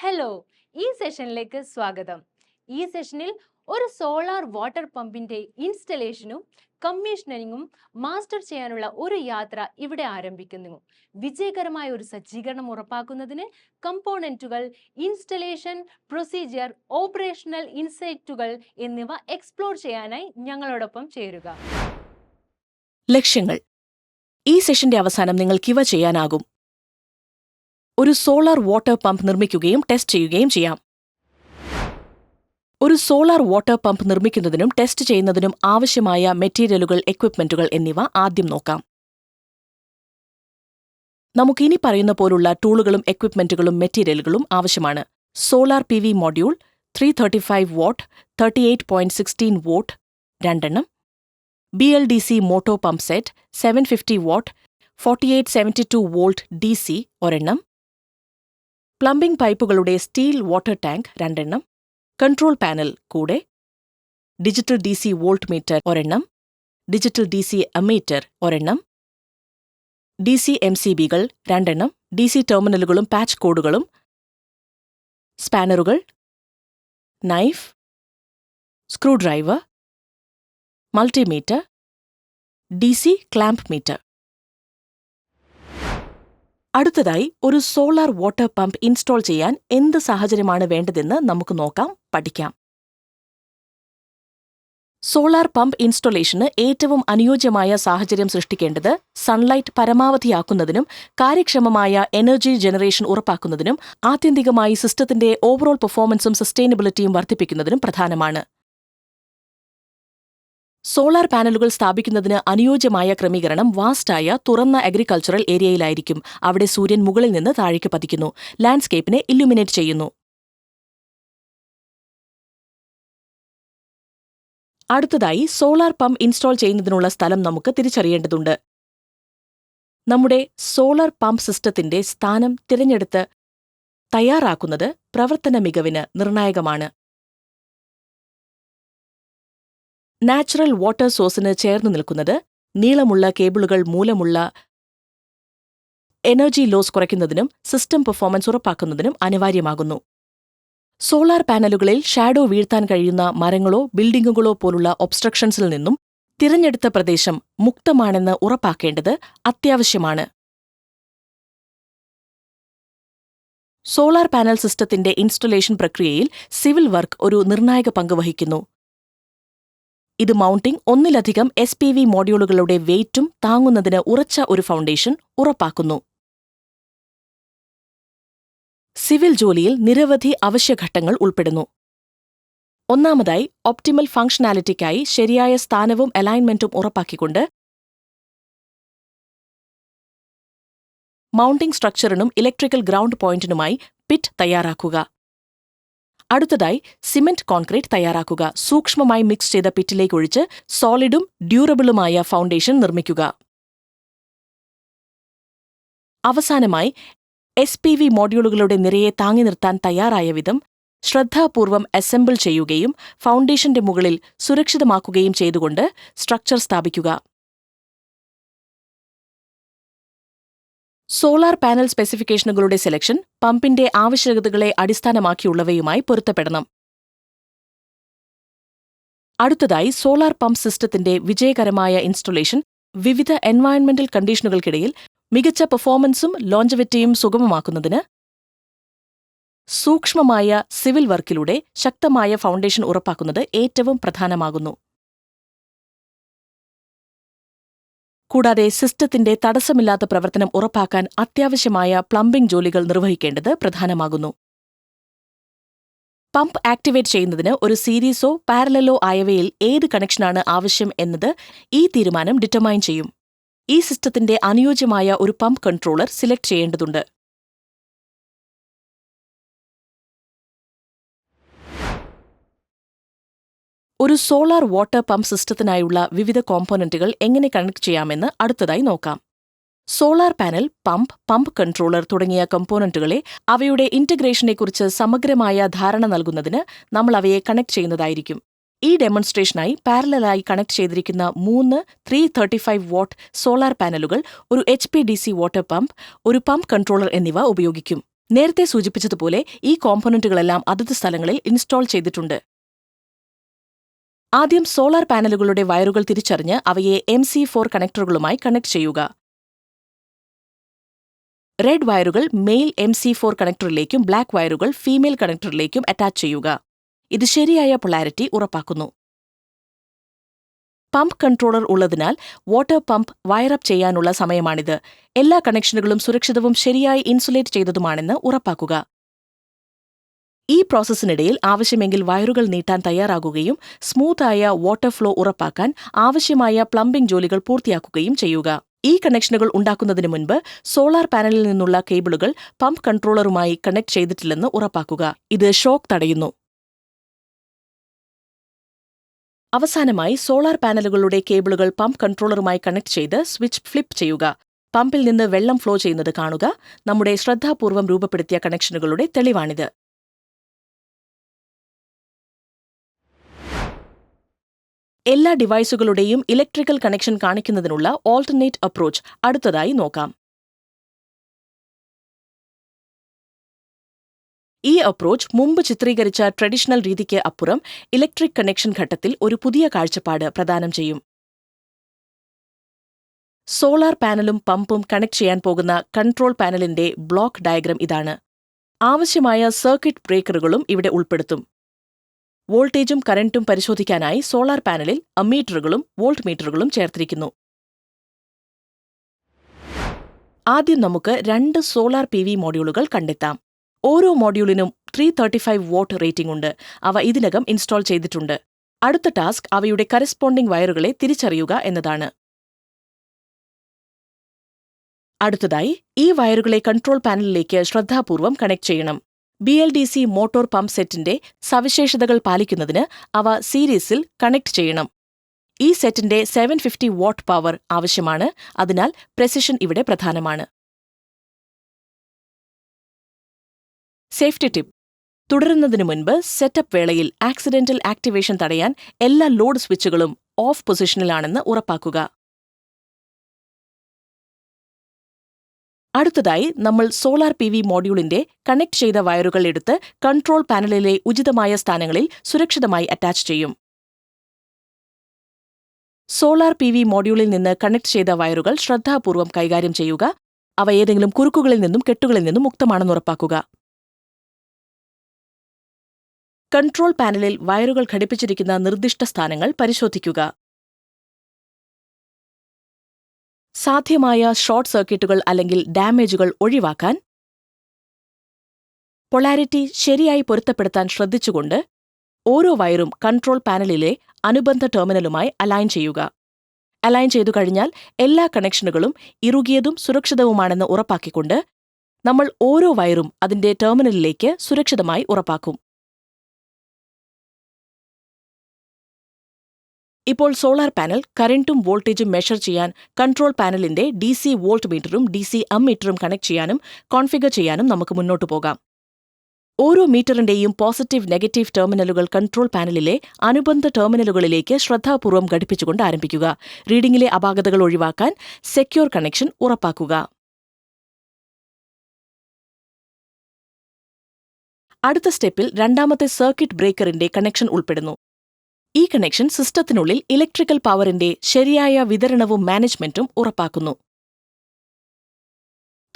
Hello, ഈ സെഷനിലേക്ക് സ്വാഗതം. ഈ സെഷനിൽ ഒരു സോളാർ വാട്ടർ പമ്പിന്റെ ഇൻസ്റ്റലേഷനും കമ്മീഷനിങ്ങും മാസ്റ്റർ ചെയ്യാനുള്ള ഒരു യാത്ര ഇവിടെ ആരംഭിക്കുന്നു. വിജയകരമായ ഒരു സജ്ജീകരണം ഉറപ്പാക്കുന്നതിന് കമ്പോണന്റുകൾ, ഇൻസ്റ്റലേഷൻ, പ്രൊസീജിയർ, ഓപ്പറേഷണൽ ഇൻസൈറ്റുകൾ എന്നിവ എക്സ്പ്ലോർ ചെയ്യാനായി ഞങ്ങളോടൊപ്പം ചേരുക. ലക്ഷ്യങ്ങൾ. ഈ സെഷന്റെ അവസാനം നിങ്ങൾക്കിവ ചെയ്യാനാകും: ഒരു സോളാർ വാട്ടർ പമ്പ് നിർമ്മിക്കുകയും ടെസ്റ്റ് ചെയ്യുകയും ചെയ്യാം. ഒരു സോളാർ വാട്ടർ പമ്പ് നിർമ്മിക്കുന്നതിനും ടെസ്റ്റ് ചെയ്യുന്നതിനും ആവശ്യമായ മെറ്റീരിയലുകൾ, എക്വിപ്മെന്റുകൾ എന്നിവ ആദ്യം നോക്കാം. നമുക്കിനി പറയുന്ന പോലുള്ള ടൂളുകളും എക്വിപ്മെന്റുകളും മെറ്റീരിയലുകളും ആവശ്യമാണ്. Solar PV module 335 watt 38.16 volt 2 BLDC motor pump set 750 watt 4872 volt DC 1, plumbing പൈപ്പുകളുടെ steel water tank 2, control panel കൂടെ digital DC volt meter 1, digital DC ammeter 1, DC MCBകൾ 2, DC ടെർമിനലുകളും പാച്ച് കോഡുകളും, സ്പാനറുകൾ, knife, screwdriver, multimeter, DC clamp meter. അടുത്തതായി, ഒരു solar water pump install ചെയ്യാൻ എന്ത് സാഹചര്യമാണ് വേണ്ടതെന്ന് നമുക്ക് നോക്കാം, പഠിക്കാം. സോളാർ പമ്പ് ഇൻസ്റ്റലേഷന് ഏറ്റവും അനുയോജ്യമായ സാഹചര്യം സൃഷ്ടിക്കേണ്ടത് സൺലൈറ്റ് പരമാവധിയാക്കുന്നതിനും കാര്യക്ഷമമായ എനർജി ജനറേഷൻ ഉറപ്പാക്കുന്നതിനും ആത്യന്തികമായി സിസ്റ്റത്തിന്റെ ഓവറോൾ പെർഫോമൻസും സസ്റ്റൈനബിലിറ്റിയും വർദ്ധിപ്പിക്കുന്നതിനും പ്രധാനമാണ്. സോളാർ പാനലുകൾ സ്ഥാപിക്കുന്നതിന് അനുയോജ്യമായ ക്രമീകരണം വാസ്റ്റായ തുറന്ന അഗ്രികൾച്ചറൽ ഏരിയയിലായിരിക്കും. അവിടെ സൂര്യൻ മുകളിൽ നിന്ന് താഴേക്ക് പതിക്കുന്നു, ലാൻഡ്സ്കേപ്പിനെ ഇല്ലുമിനേറ്റ് ചെയ്യുന്നു. അടുത്തതായി, സോളാർ പമ്പ് ഇൻസ്റ്റാൾ ചെയ്യുന്നതിനുള്ള സ്ഥലം നമുക്ക് തിരിച്ചറിയേണ്ടതുണ്ട്. നമ്മുടെ സോളാർ പമ്പ് സിസ്റ്റത്തിന്റെ സ്ഥാനം തിരഞ്ഞെടുത്ത് തയ്യാറാക്കുന്നത് പ്രവർത്തന മികവിന് നിർണായകമാണ്. നാച്ചുറൽ വാട്ടർ സോഴ്സിന് ചേർന്ന് നിൽക്കുന്നത് നീളമുള്ള കേബിളുകൾ മൂലമുള്ള എനർജി ലോസ് കുറയ്ക്കുന്നതിനും സിസ്റ്റം പെർഫോമൻസ് ഉറപ്പാക്കുന്നതിനും അനിവാര്യമാകുന്നു. സോളാർ പാനലുകളിൽ ഷാഡോ വീഴ്ത്താൻ കഴിയുന്ന മരങ്ങളോ ബിൽഡിംഗുകളോ പോലുള്ള ഒബ്സ്ട്രക്ഷൻസിൽ നിന്നും തിരഞ്ഞെടുത്ത പ്രദേശം മുക്തമാണെന്ന് ഉറപ്പാക്കേണ്ടത് അത്യാവശ്യമാണ്. സോളാർ പാനൽ സിസ്റ്റത്തിന്റെ ഇൻസ്റ്റലേഷൻ പ്രക്രിയയിൽ സിവിൽ വർക്ക് ഒരു നിർണായക പങ്ക് വഹിക്കുന്നു. ഇത് മൗണ്ടിംഗ്, ഒന്നിലധികം SPV മോഡ്യൂളുകളുടെ വെയ്റ്റും താങ്ങുന്നതിന് ഉറച്ച ഒരു ഫൗണ്ടേഷൻ ഉറപ്പാക്കുന്നു. സിവിൽ ജോലിയിൽ നിരവധി അവശ്യഘട്ടങ്ങൾ ഉൾപ്പെടുന്നു. ഒന്നാമതായി, ഒപ്റ്റിമൽ ഫംഗ്ഷനാലിറ്റിക്കായി ശരിയായ സ്ഥാനവും അലൈൻമെന്റും ഉറപ്പാക്കിക്കൊണ്ട് മൗണ്ടിംഗ് സ്ട്രക്ചറിനും ഇലക്ട്രിക്കൽ ഗ്രൗണ്ട് പോയിന്റിനുമായി പിറ്റ് തയ്യാറാക്കുക. അടുത്തതായി, സിമന്റ് കോൺക്രീറ്റ് തയ്യാറാക്കുക. സൂക്ഷ്മമായി മിക്സ് ചെയ്ത പിറ്റിലേക്ക് ഒഴിച്ച് സോളിഡും ഡ്യൂറബിളുമായ ഫൗണ്ടേഷൻ നിർമ്മിക്കുക. അവസാനമായി, SPV മോഡ്യൂളുകളുടെ നിരയെ താങ്ങി നിർത്താൻ തയ്യാറായ വിധം ശ്രദ്ധാപൂർവം അസംബിൾ ചെയ്യുകയും ഫൗണ്ടേഷന്റെ മുകളിൽ സുരക്ഷിതമാക്കുകയും ചെയ്തുകൊണ്ട് സ്ട്രക്ചർ സ്ഥാപിക്കുക. സോളാർ പാനൽ സ്പെസിഫിക്കേഷനുകളുടെ സെലക്ഷൻ പമ്പിന്റെ ആവശ്യകതകളെ അടിസ്ഥാനമാക്കിയുള്ളവയുമായി പൊരുത്തപ്പെടണം. അടുത്തതായി, സോളാർ പമ്പ് സിസ്റ്റത്തിന്റെ വിജയകരമായ ഇൻസ്റ്റലേഷൻ വിവിധ എൻവയൺമെന്റൽ കണ്ടീഷനുകൾക്കിടയിൽ മികച്ച പെർഫോമൻസും ലോഞ്ചവിറ്റിയും സുഗമമാക്കുന്നതിന് സൂക്ഷ്മമായ സിവിൽ വർക്കിലൂടെ ശക്തമായ ഫൗണ്ടേഷൻ ഉറപ്പാക്കുന്നത് ഏറ്റവും പ്രധാനമാകുന്നു. കൂടാതെ സിസ്റ്റത്തിന്റെ തടസ്സമില്ലാത്ത പ്രവർത്തനം ഉറപ്പാക്കാൻ അത്യാവശ്യമായ പ്ലംബിംഗ് ജോലികൾ നിർവഹിക്കേണ്ടത് പ്രധാനമാകുന്നു. പമ്പ് ആക്ടിവേറ്റ് ചെയ്യുന്നതിന് ഒരു സീരീസോ പാരലലോ ആയവയിൽ ഏത് കണക്ഷനാണ് ആവശ്യം എന്നത് ഈ തീരുമാനം ഡിറ്റർമൈൻ ചെയ്യും. ഈ സിസ്റ്റത്തിന്റെ അനുയോജ്യമായ ഒരു പമ്പ് കൺട്രോളർ സിലക്ട് ചെയ്യേണ്ടതുണ്ട്. ഒരു സോളാർ വാട്ടർ പമ്പ് സിസ്റ്റത്തിനായുള്ള വിവിധ കോമ്പോണന്റുകൾ എങ്ങനെ കണക്ട് ചെയ്യാമെന്ന് അടുത്തതായി നോക്കാം. സോളാർ പാനൽ, പമ്പ് കൺട്രോളർ തുടങ്ങിയ കമ്പോണന്റുകളെ അവയുടെ ഇന്റഗ്രേഷനെക്കുറിച്ച് സമഗ്രമായ ധാരണ നൽകുന്നതിന് നമ്മൾ അവയെ കണക്ട് ചെയ്യുന്നതായിരിക്കും. ഈ ഡെമോൺസ്ട്രേഷനായി പാരലലായി കണക്ട് ചെയ്തിരിക്കുന്ന 3 335 വാട്ട് സോളാർ പാനലുകൾ, ഒരു HPDC വാട്ടർ പമ്പ്, ഒരു പമ്പ് കൺട്രോളർ എന്നിവ ഉപയോഗിക്കും. നേരത്തെ സൂചിപ്പിച്ചതുപോലെ ഈ കോമ്പോണന്റുകളെല്ലാം അതത് സ്ഥലങ്ങളിൽ ഇൻസ്റ്റാൾ ചെയ്തിട്ടുണ്ട്. ആദ്യം സോളാർ പാനലുകളുടെ വയറുകൾ തിരിച്ചറിഞ്ഞ് അവയെ MC4 കണക്ടറുകളുമായി കണക്ട് ചെയ്യുക. റെഡ് വയറുകൾ മെയിൽ MC4 കണക്ടറിലേക്കും ബ്ലാക്ക് വയറുകൾ ഫീമെയിൽ കണക്ടറിലേക്കും അറ്റാച്ച് ചെയ്യുക. ഇത് ശരിയായ പൊളാരിറ്റി ഉറപ്പാക്കുന്നു. പമ്പ് കൺട്രോളർ ഉള്ളതിനാൽ വാട്ടർ പമ്പ് വയറപ്പ് ചെയ്യാനുള്ള സമയമാണിത്. എല്ലാ കണക്ഷനുകളും സുരക്ഷിതവും ശരിയായി ഇൻസുലേറ്റ് ചെയ്തതുമാണെന്ന് ഉറപ്പാക്കുക. ഈ പ്രോസസ്സിനിടയിൽ ആവശ്യമെങ്കിൽ വയറുകൾ നീട്ടാൻ തയ്യാറാകുകയും സ്മൂത്തായ വാട്ടർ ഫ്ലോ ഉറപ്പാക്കാൻ ആവശ്യമായ പ്ലംബിംഗ് ജോലികൾ പൂർത്തിയാക്കുകയും ചെയ്യുക. ഈ കണക്ഷനുകൾ ഉണ്ടാക്കുന്നതിന് മുൻപ് സോളാർ പാനലിൽ നിന്നുള്ള കേബിളുകൾ പമ്പ് കൺട്രോളറുമായി കണക്ട് ചെയ്തിട്ടില്ലെന്ന് ഉറപ്പാക്കുക. ഇത് ഷോക്ക് തടയുന്നു. അവസാനമായി സോളാർ പാനലുകളുടെ കേബിളുകൾ പമ്പ് കൺട്രോളറുമായി കണക്ട് ചെയ്ത് സ്വിച്ച് ഫ്ലിപ്പ് ചെയ്യുക. പമ്പിൽ നിന്ന് വെള്ളം ഫ്ലോ ചെയ്യുന്നത് കാണുക. നമ്മുടെ ശ്രദ്ധാപൂർവം രൂപപ്പെടുത്തിയ കണക്ഷനുകളുടെ തെളിവാണിത്. എല്ലാ ഡിവൈസുകളുടെയും ഇലക്ട്രിക്കൽ കണക്ഷൻ കാണിക്കുന്നതിനുള്ള ഓൾട്ടർനേറ്റ് അപ്രോച്ച് അടുത്തതായി നോക്കാം. ഈ അപ്രോച്ച് മുമ്പ് ചിത്രീകരിച്ച ട്രഡീഷണൽ രീതിക്ക് അപ്പുറം ഇലക്ട്രിക് കണക്ഷൻ ഘട്ടത്തിൽ ഒരു പുതിയ കാഴ്ചപ്പാട് പ്രദാനം ചെയ്യും. സോളാർ പാനലും പമ്പും കണക്ട് ചെയ്യാൻ പോകുന്ന കൺട്രോൾ പാനലിന്റെ ബ്ലോക്ക് ഡയഗ്രം ഇതാണ്. ആവശ്യമായ സർക്യൂട്ട് ബ്രേക്കറുകളും ഇവിടെ ഉൾപ്പെടുത്തും. വോൾട്ടേജും കറന്റും പരിശോധിക്കാനായി സോളാർ പാനലിൽ അമ്മീറ്ററുകളും വോൾട്ട് മീറ്ററുകളും ചേർത്തിരിക്കുന്നു. ആദ്യം നമുക്ക് 2 സോളാർ PV മോഡ്യൂളുകൾ കണ്ടെത്താം. ഓരോ മോഡ്യൂളിനും 335 വാട്ട് റേറ്റിംഗ് ഉണ്ട്. അവ ഇതിനകം ഇൻസ്റ്റാൾ ചെയ്തിട്ടുണ്ട്. അടുത്ത ടാസ്ക് അവയുടെ കറസ്പോണ്ടിംഗ് വയറുകളെ തിരിച്ചറിയുക എന്നതാണ്. അടുത്തതായി ഈ വയറുകളെ കൺട്രോൾ പാനലിലേക്ക് ശ്രദ്ധാപൂർവം കണക്ട് ചെയ്യണം. BLDC മോട്ടോർ പമ്പ് സെറ്റിന്റെ സവിശേഷതകൾ പാലിക്കുന്നതിന് അവ സീരീസിൽ കണക്ട് ചെയ്യണം. ഈ സെറ്റിന്റെ 750 വാട്ട് പവർ ആവശ്യമാണ്. അതിനാൽ പ്രെസിഷൻ ഇവിടെ പ്രധാനമാണ്. സേഫ്റ്റി ടിപ്പ്: തുടരുന്നതിനു മുൻപ് സെറ്റപ്പ് വേളയിൽ ആക്സിഡന്റൽ ആക്ടിവേഷൻ തടയാൻ എല്ലാ ലോഡ് സ്വിച്ചുകളും ഓഫ് പൊസിഷനിലാണെന്ന് ഉറപ്പാക്കുക. അടുത്തതായി നമ്മൾ സോളാർ PV മോഡ്യൂളിന്റെ കണക്ട് ചെയ്ത വയറുകൾ എടുത്ത് കൺട്രോൾ പാനലിലെ ഉചിതമായ സ്ഥാനങ്ങളിൽ സുരക്ഷിതമായി അറ്റാച്ച് ചെയ്യും. സോളാർ PV മോഡ്യൂളിൽ നിന്ന് കണക്ട് ചെയ്ത വയറുകൾ ശ്രദ്ധാപൂർവം കൈകാര്യം ചെയ്യുക. അവ ഏതെങ്കിലും കുരുക്കുകളിൽ നിന്നും കെട്ടുകളിൽ നിന്നും മുക്തമാണെന്ന് ഉറപ്പാക്കുക. കൺട്രോൾ പാനലിൽ വയറുകൾ ഘടിപ്പിച്ചിരിക്കുന്ന നിർദ്ദിഷ്ട സ്ഥാനങ്ങൾ പരിശോധിക്കുക. സാധ്യമായ ഷോർട്ട് സർക്യൂട്ടുകൾ അല്ലെങ്കിൽ ഡാമേജുകൾ ഒഴിവാക്കാൻ പൊളാരിറ്റി ശരിയായി പൊരുത്തപ്പെടുത്താൻ ശ്രദ്ധിച്ചുകൊണ്ട് ഓരോ വയറും കൺട്രോൾ പാനലിലെ അനുബന്ധ ടെർമിനലുമായി അലൈൻ ചെയ്യുക. അലൈൻ ചെയ്തു കഴിഞ്ഞാൽ എല്ലാ കണക്ഷനുകളും ഇറുകിയതും സുരക്ഷിതവുമാണെന്ന് ഉറപ്പാക്കിക്കൊണ്ട് നമ്മൾ ഓരോ വയറും അതിന്റെ ടെർമിനലിലേക്ക് സുരക്ഷിതമായി ഉറപ്പാക്കും. ഇപ്പോൾ സോളാർ പാനൽ കറന്റും വോൾട്ടേജും മെഷർ ചെയ്യാൻ കൺട്രോൾ പാനലിന്റെ DC വോൾട്ട് മീറ്ററും DC അമ്മീറ്ററും കണക്ട് ചെയ്യാനും കോൺഫിഗർ ചെയ്യാനും നമുക്ക് മുന്നോട്ടു പോകാം. ഓരോ മീറ്ററിന്റെയും പോസിറ്റീവ് നെഗറ്റീവ് ടെർമിനലുകൾ കൺട്രോൾ പാനലിലെ അനുബന്ധ ടെർമിനലുകളിലേക്ക് ശ്രദ്ധാപൂർവം ഘടിപ്പിച്ചുകൊണ്ട് ആരംഭിക്കുക. റീഡിംഗിലെ അപാകതകൾ ഒഴിവാക്കാൻ സെക്യൂർ കണക്ഷൻ ഉറപ്പാക്കുക. അടുത്ത സ്റ്റെപ്പിൽ രണ്ടാമത്തെ സർക്യൂട്ട് ബ്രേക്കറിന്റെ കണക്ഷൻ ഉൾപ്പെടുന്നു. ഈ കണക്ഷൻ സിസ്റ്റത്തിനുള്ളിൽ ഇലക്ട്രിക്കൽ പവറിന്റെ ശരിയായ വിതരണവും മാനേജ്മെന്റും ഉറപ്പാക്കുന്നു.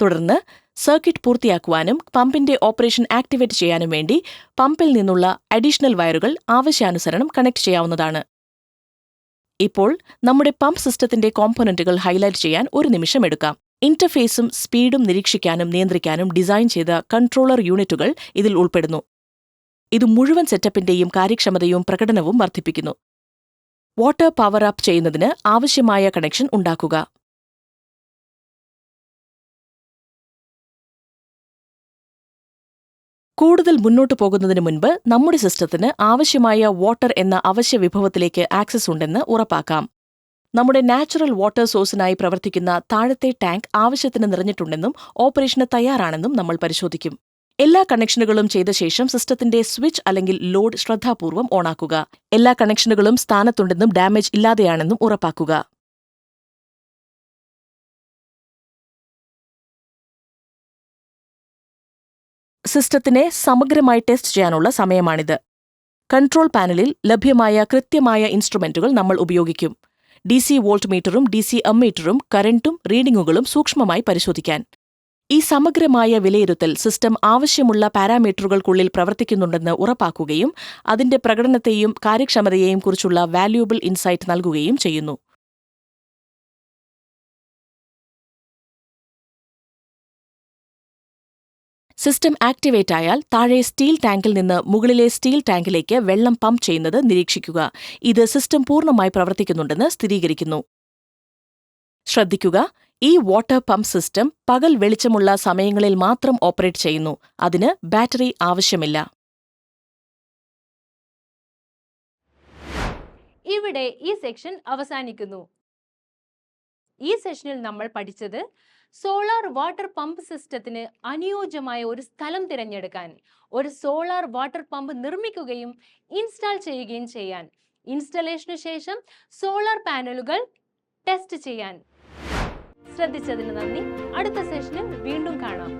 തുടർന്ന് സർക്യൂട്ട് പൂർത്തിയാക്കുവാനും പമ്പിന്റെ ഓപ്പറേഷൻ ആക്ടിവേറ്റ് ചെയ്യാനും വേണ്ടി പമ്പിൽ നിന്നുള്ള അഡീഷണൽ വയറുകൾ ആവശ്യാനുസരണം കണക്ട് ചെയ്യാവുന്നതാണ്. ഇപ്പോൾ നമ്മുടെ പമ്പ് സിസ്റ്റത്തിന്റെ കോമ്പോണന്റുകൾ ഹൈലൈറ്റ് ചെയ്യാൻ ഒരു നിമിഷം എടുക്കാം. ഇന്റർഫേസും സ്പീഡും നിരീക്ഷിക്കാനും നിയന്ത്രിക്കാനും ഡിസൈൻ ചെയ്ത കൺട്രോളർ യൂണിറ്റുകൾ ഇതിൽ ഉൾപ്പെടുന്നു. ഇത് മുഴുവൻ സെറ്റപ്പിന്റെയും കാര്യക്ഷമതയും പ്രകടനവും വർദ്ധിപ്പിക്കുന്നു. വാട്ടർ പവർ അപ്പ് ചെയ്യുന്നതിന് ആവശ്യമായ കണക്ഷൻ ഉണ്ടാക്കുക. കൂടുതൽ മുന്നോട്ടു പോകുന്നതിന് മുൻപ് നമ്മുടെ സിസ്റ്റത്തിന് ആവശ്യമായ വാട്ടർ എന്ന അവശ്യ വിഭവത്തിലേക്ക് ആക്സസ് ഉണ്ടെന്ന് ഉറപ്പാക്കാം. നമ്മുടെ നാച്ചുറൽ വാട്ടർ സോഴ്സിനായി പ്രവർത്തിക്കുന്ന താഴത്തെ ടാങ്ക് ആവശ്യത്തിന് നിറഞ്ഞിട്ടുണ്ടെന്നും ഓപ്പറേഷന് തയ്യാറാണെന്നും നമ്മൾ പരിശോധിക്കും. എല്ലാ കണക്ഷനുകളും ചെയ്ത ശേഷം സിസ്റ്റത്തിന്റെ സ്വിച്ച് അല്ലെങ്കിൽ ലോഡ് ശ്രദ്ധാപൂർവം ഓണാക്കുക. എല്ലാ കണക്ഷനുകളും സ്ഥാനത്തുണ്ടെന്നും ഡാമേജ് ഇല്ലാതെയാണെന്നും ഉറപ്പാക്കുക. സിസ്റ്റത്തിനെ സമഗ്രമായി ടെസ്റ്റ് ചെയ്യാനുള്ള സമയമാണിത്. കൺട്രോൾ പാനലിൽ ലഭ്യമായ കൃത്യമായ ഇൻസ്ട്രുമെന്റുകൾ നമ്മൾ ഉപയോഗിക്കും. DC വോൾട്ട് മീറ്ററും DC അമ്മീറ്ററും കറന്റും റീഡിംഗുകളും സൂക്ഷ്മമായി പരിശോധിക്കാൻ. ഈ സമഗ്രമായ വിലയിരുത്തൽ സിസ്റ്റം ആവശ്യമുള്ള പാരാമീറ്ററുകൾക്കുള്ളിൽ പ്രവർത്തിക്കുന്നുണ്ടെന്ന് ഉറപ്പാക്കുകയും അതിന്റെ പ്രകടനത്തെയും കാര്യക്ഷമതയെയും കുറിച്ചുള്ള വാല്യൂബിൾ ഇൻസൈറ്റ് നൽകുകയും ചെയ്യുന്നു. സിസ്റ്റം ആക്ടിവേറ്റ് ആയാൽ താഴെ സ്റ്റീൽ ടാങ്കിൽ നിന്ന് മുകളിലെ സ്റ്റീൽ ടാങ്കിലേക്ക് വെള്ളം പമ്പ് ചെയ്യുന്നത് നിരീക്ഷിക്കുക. ഇത് സിസ്റ്റം പൂർണ്ണമായി പ്രവർത്തിക്കുന്നുണ്ടെന്ന് സ്ഥിരീകരിക്കുന്നു. ശ്രദ്ധിക്കുക, ഈ വാട്ടർ പമ്പ് സിസ്റ്റം പകൽ വെളിച്ചമുള്ള സമയങ്ങളിൽ മാത്രം ഓപ്പറേറ്റ് ചെയ്യുന്നു. അതിന് ബാറ്ററി ആവശ്യമില്ല. ഇവിടെ ഈ സെക്ഷൻ അവസാനിക്കുന്നു. ഈ സെഷനിൽ നമ്മൾ പഠിച്ചത് സോളാർ വാട്ടർ പമ്പ് സിസ്റ്റത്തിന് അനുയോജ്യമായ ഒരു സ്ഥലം തിരഞ്ഞെടുക്കാൻ, ഒരു സോളാർ വാട്ടർ പമ്പ് നിർമ്മിക്കുകയും ഇൻസ്റ്റാൾ ചെയ്യുകയും ചെയ്യാൻ, ഇൻസ്റ്റലേഷനു ശേഷം സോളാർ പാനലുകൾ ടെസ്റ്റ് ചെയ്യാൻ. ശ്രദ്ധിച്ചതിന് നന്ദി. അടുത്ത സെഷനിൽ വീണ്ടും കാണാം.